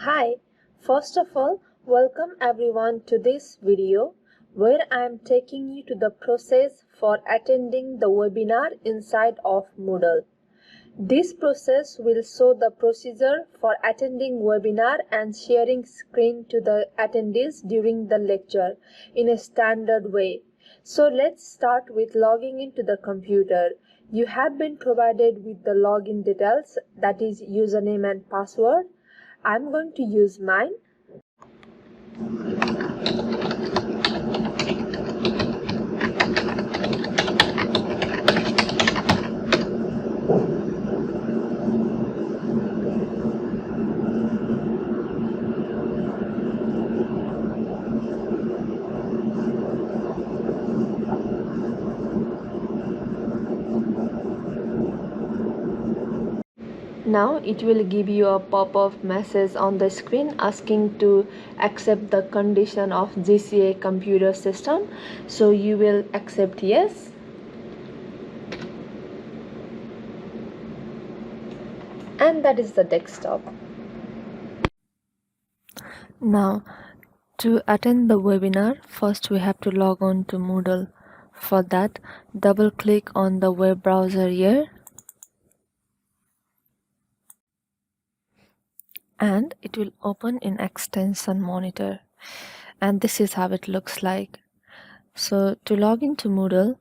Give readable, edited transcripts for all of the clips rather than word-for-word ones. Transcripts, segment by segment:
Hi, first of all, welcome everyone to this video where I am taking you to the process for attending the webinar inside of Moodle. This process will show the procedure for attending webinar and sharing screen to the attendees during the lecture in a standard way. So let's start with logging into the computer. You have been provided with the login details, that is username and password. I'm going to use mine. Now it will give you a pop-up message on the screen asking to accept the condition of GCA computer system. So you will accept yes. And that is the desktop. Now to attend the webinar, first we have to log on to Moodle. For that, double click on the web browser here. And it will open in extension monitor, and this is how it looks like. So to log into Moodle,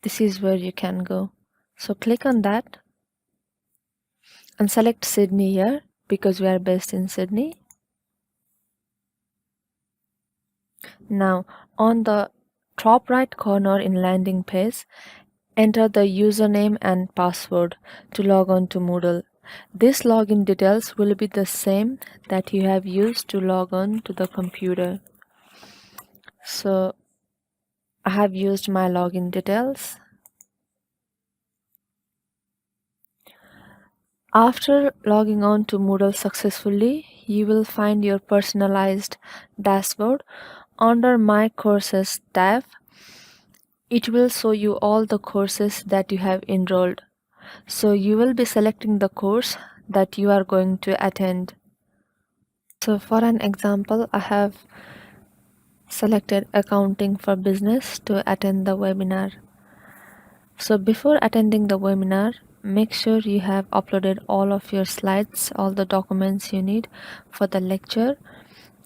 this is where you can go. So click on that and select Sydney here because we are based in Sydney. Now on the top right corner in landing page, enter the username and password to log on to Moodle. This login details will be the same that you have used to log on to the computer. So I have used my login details. After logging on to Moodle successfully, you will find your personalized dashboard. Under My Courses tab, it will show you all the courses that you have enrolled. So you will be selecting the course that you are going to attend. So for an example, I have selected Accounting for Business to attend the webinar. So before attending the webinar, make sure you have uploaded all of your slides, all the documents you need for the lecture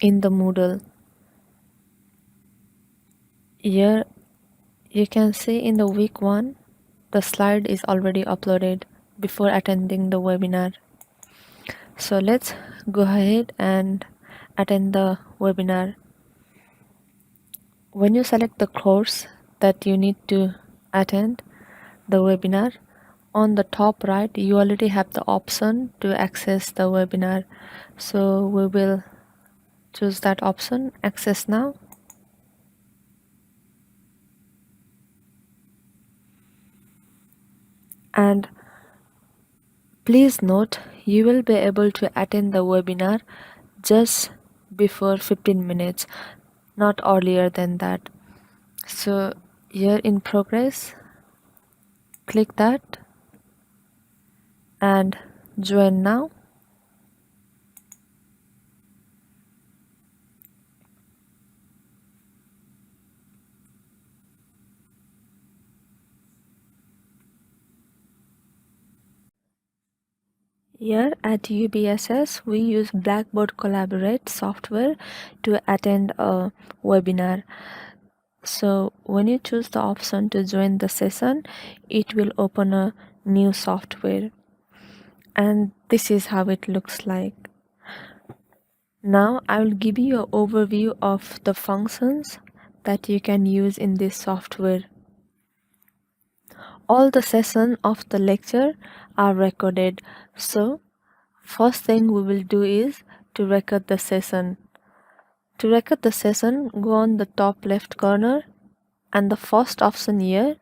in the Moodle. Here you can see in the week 1, the slide is already uploaded before attending the webinar. So let's go ahead and attend the webinar. When you select the course that you need to attend the webinar, on the top right you already have the option to access the webinar. So we will choose that option, access now. And please note, you will be able to attend the webinar just before 15 minutes, not earlier than that. So here in progress, click that and join now. Here at UBSS, we use Blackboard Collaborate software to attend a webinar. So when you choose the option to join the session, it will open a new software. And this is how it looks like. Now I will give you an overview of the functions that you can use in this software. All the sessions of the lecture are recorded. So first thing we will do is to record the session. To record the session, go on the top left corner, and the first option here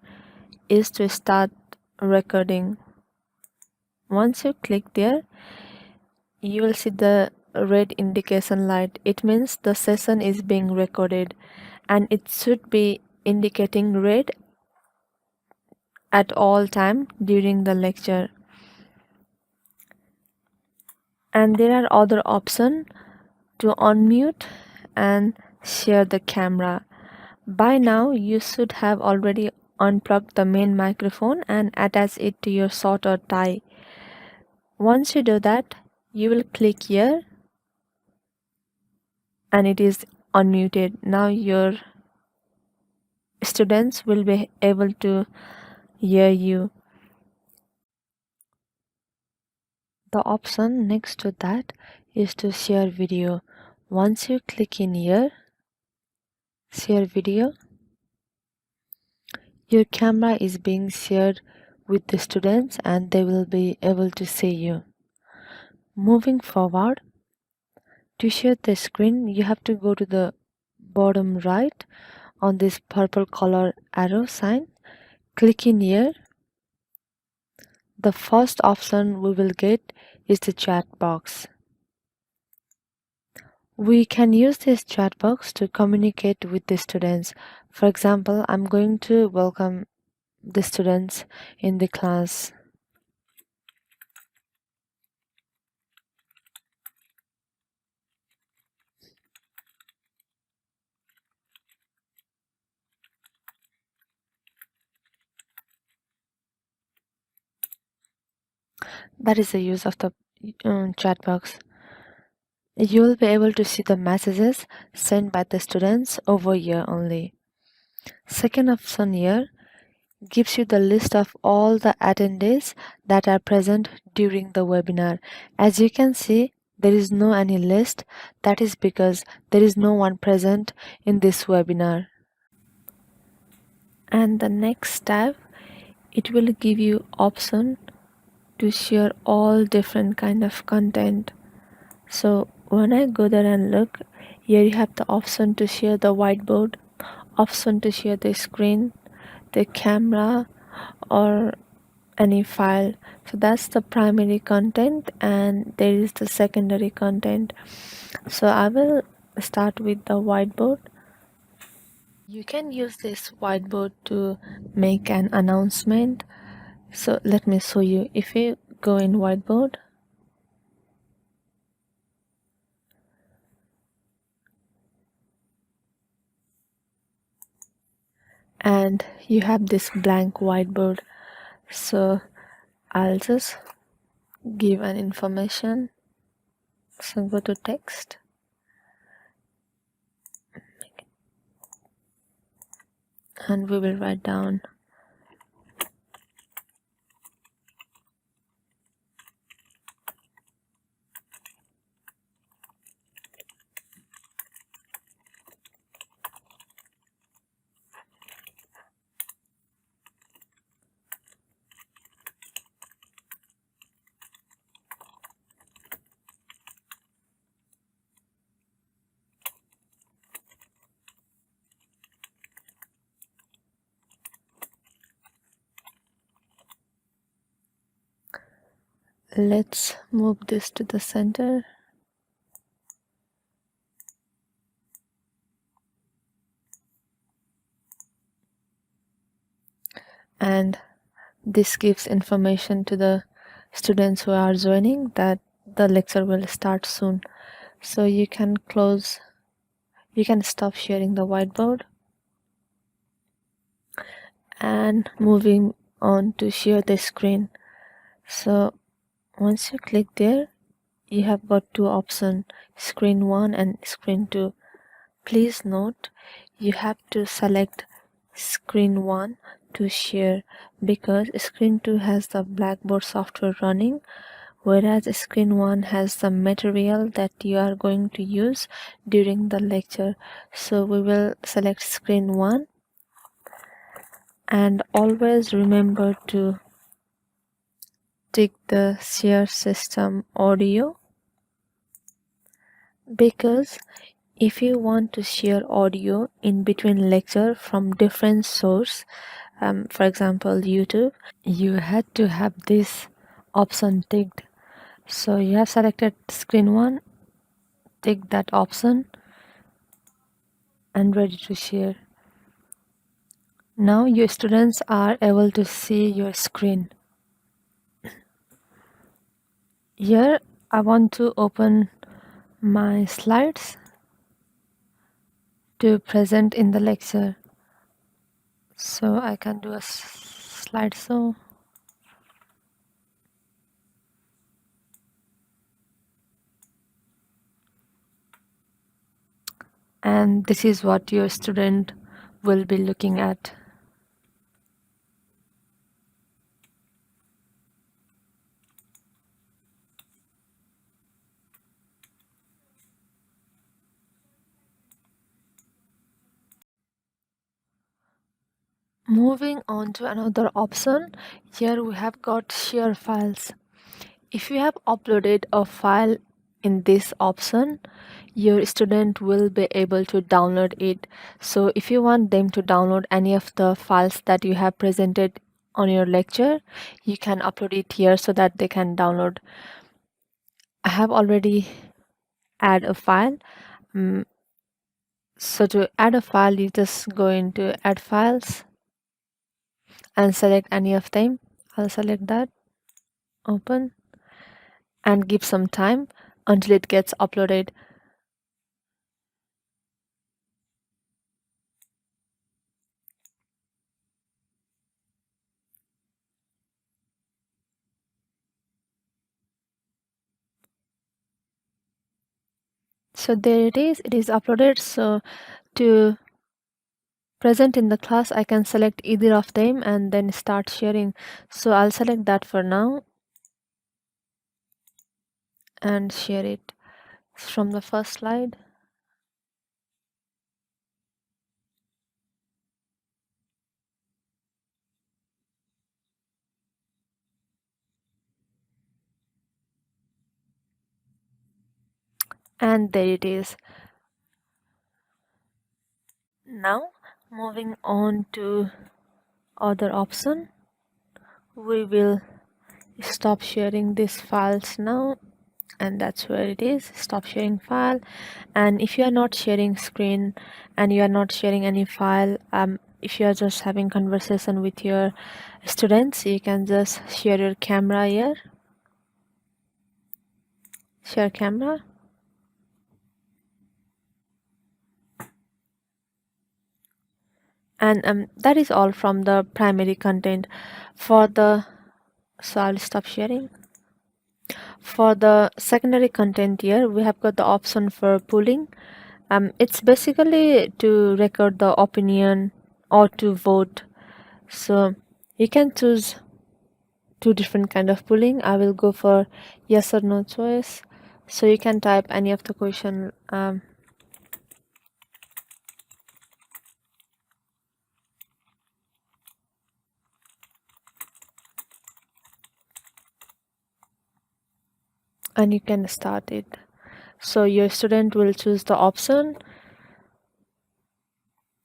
is to start recording. Once you click there, you will see the red indication light. It means the session is being recorded, and it should be indicating red at all time during the lecture. And there are other options to unmute and share the camera. By now, you should have already unplugged the main microphone and attach it to your short or tie. Once you do that, you will click here and it is unmuted. Now your students will be able to hear you. The option next to that is to share video. Once you click in here, share video, your camera is being shared with the students and they will be able to see you. Moving forward, to share the screen, you have to go to the bottom right on this purple color arrow sign. Click in here. The first option we will get is the chat box. We can use this chat box to communicate with the students. For example, I'm going to welcome the students in the class. That is the use of the chat box. You will be able to see the messages sent by the students over here only. Second option here gives you the list of all the attendees that are present during the webinar. As you can see, there is no any list. That is because there is no one present in this webinar. And the next tab, it will give you option to share all different kind of content. So when I go there and look, here you have the option to share the whiteboard, option to share the screen, the camera, or any file. So that's the primary content and there is the secondary content. So I will start with the whiteboard. You can use this whiteboard to make an announcement. So let me show you. If you go in whiteboard, and you have this blank whiteboard, so I'll just give an information. So go to text and we will write down let's move this to the center. And this gives information to the students who are joining that the lecture will start soon. So you can stop sharing the whiteboard and moving on to share the screen. So once you click there, you have got two options, screen 1 and screen 2. Please note you have to select screen 1 to share because screen 2 has the Blackboard software running, whereas screen 1 has the material that you are going to use during the lecture. So we will select screen 1 and always remember to tick the share system audio, because if you want to share audio in between lecture from different source, for example YouTube, you had to have this option ticked. So you have selected screen 1, tick that option and ready to share. Now your students are able to see your screen. Here I want to open my slides to present in the lecture. So I can do a slideshow. And this is what your student will be looking at. Moving on to another option, here we have got share files. If you have uploaded a file in this option, your student will be able to download it. So if you want them to download any of the files that you have presented on your lecture, you can upload it here so that they can download. I have already add a file. So to add a file, you just go into add files and select any of them. I'll select that, open, and give some time until it gets uploaded. So there it is uploaded. So to present in the class, I can select either of them and then start sharing. So I'll select that for now and share it from the first slide. And there it is. Now moving on to other option, we will stop sharing these files now, and that's where it is, stop sharing file. And if you are not sharing screen and you are not sharing any file, if you are just having conversation with your students, you can just share your camera here, share camera, and that is all from the primary content. For the so I'll stop sharing. For the secondary content here, we have got the option for pooling. It's basically to record the opinion or to vote. So you can choose two different kind of pooling. I will go for yes or no choice. So you can type any of the question. And you can start it. So your student will choose the option,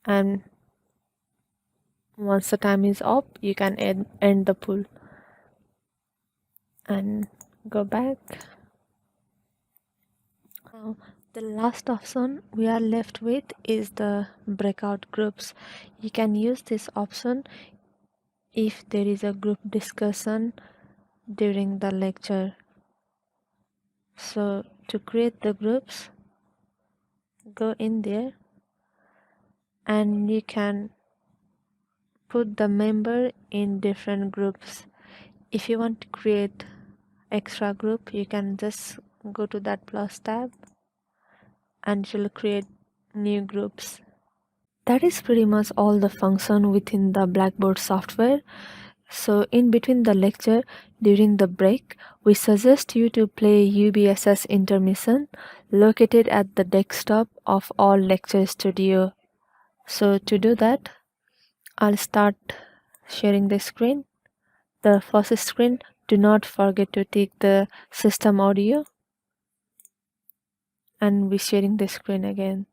and once the time is up, you can end the pool and go back. Now, the last option we are left with is the breakout groups. You can use this option if there is a group discussion during the lecture. So to create the groups, go in there and you can put the member in different groups. If you want to create extra group, you can just go to that plus tab and it will create new groups. That is pretty much all the function within the Blackboard software. So in between the lecture, during the break, we suggest you to play UBSS intermission located at the desktop of all lecture studio. So to do that, I'll start sharing the screen. The first screen, do not forget to tick the system audio and be sharing the screen again.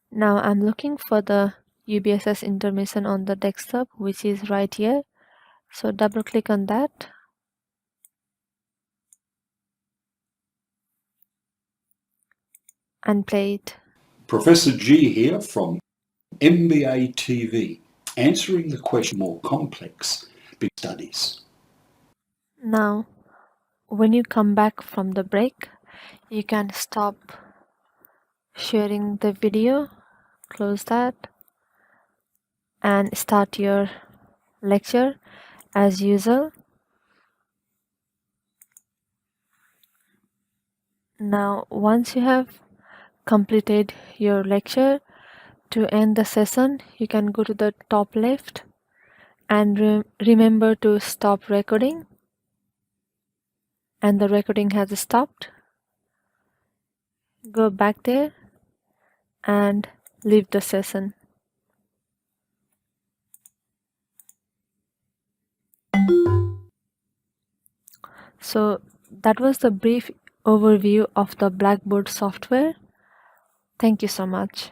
Now I'm looking for the UBSS intermission on the desktop, which is right here. So double click on that and play it. Professor G here from MBA TV. answering the question more complex big studies. Now, when you come back from the break, you can stop sharing the video, close that, and start your lecture as usual. Now, once you have completed your lecture, to end the session, you can go to the top left and remember to stop recording. And the recording has stopped. Go back there and leave the session. So that was the brief overview of the Blackboard software. Thank you so much.